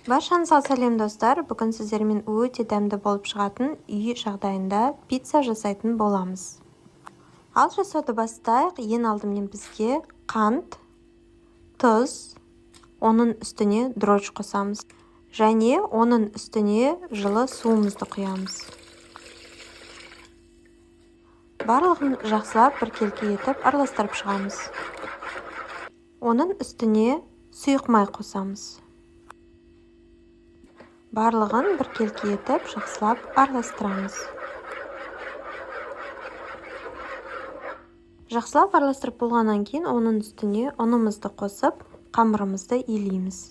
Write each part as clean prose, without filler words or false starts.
Баршаңызға сәлем достар. Бүгін сіздермен өте дәмді болып шығатын үй жағдайында пицца жасайтын боламыз. Ал жасауды бастайық. Ең алдымен бізге қант, тұз, оның үстіне дрожж қосамыз. Және оның үстіне жылы суымызды құямыз. Барлығын жақсылап біркелкі етіп араластырып шығамыз. Оның үстіне сұйық май қосамыз. Барлығын біркелкі етіп жақсылап араластырамыз. Жақсылап араластырып болғаннан кейін оның үстіне ұнымызды қосып, қамырымызды илейміз.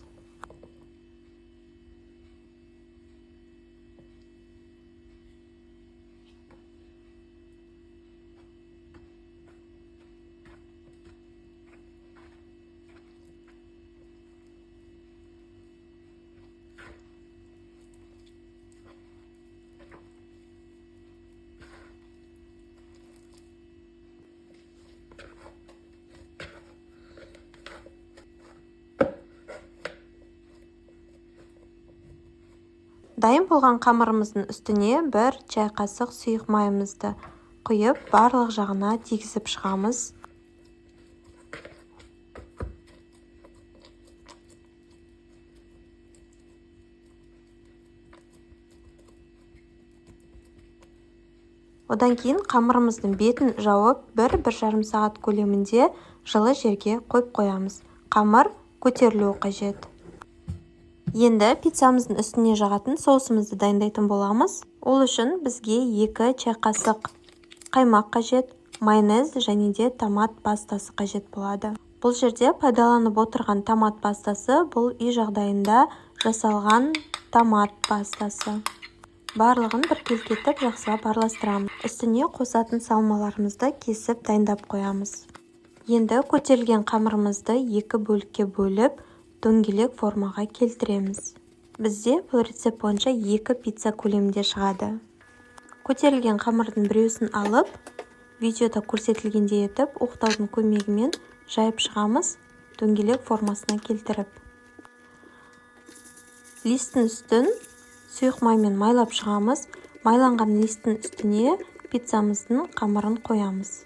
Дайын болған қамырымыздың үстіне бір чай қасық сұйық майымызды құйып, барлық жағына тигізіп шығамыз. Одан кейін қамырымыздың бетін жауып, 1-1,5 сағат көлемінде жылы жерге қойып қоямыз. Қамыр көтерілуі қажет. Енді пиццамыздың үстіне жағатын соусымызды дайындайтын боламыз. Ол үшін бізге 2 чай қасық қаймақ қажет, майонез және де томат пастасы қажет болады. Бұл жерде пайдаланып отырған томат пастасы бұл үй жағдайында жасалған томат пастасы. Барлығын біркелкі етіп жақсылап араластырамыз. Үстіне қосатын салмаларымызды кесіп дайындап қоямыз. Енді көтерілген қамырымызды 2 бөлікке бөліп, дөңгелек формаға келтіреміз. Бізде бұл рецепт бойынша 2 пицца көлемінде шығады. Көтерілген қамырдың біреусін алып, видеода көрсетілгендей етіп, оқтаудың көмегімен жайып шығамыз, дөңгелек формасына келтіріп. Листің үстін сұйық маймен майлап шығамыз. Майланған листің үстіне пиццамыздың қамырын қоямыз.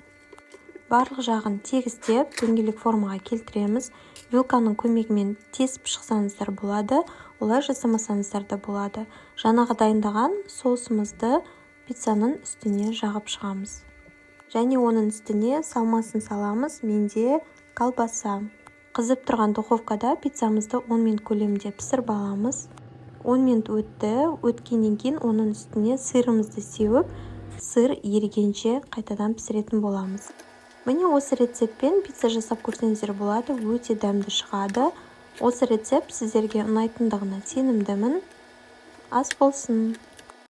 Барлық жағын тегістеп, дөңгелек формаға келтіреміз. Вилканың көмегімен тесіп шықсаңыздар болады, олай жасамасаңыздар да болады. Жаңағы дайындаған соусымызды пиццаның үстіне жағып шығамыз. Және оның үстіне салмасын саламыз, менде колбаса. Қызып тұрған духовкада пиццамызды 10 минут көлемінде пісіріп аламыз. 10 минут өтті, өткеннен кейін оның үстіне сырымызды сеуіп, сыр ерігенше қайтадан пісіретін боламыз. Міне осы рецептпен пицца жасап көрсеңіздер болады, өте дәмді шығады. Осы рецепт сіздерге ұнайтындығына сенімдімін. Ас болсын!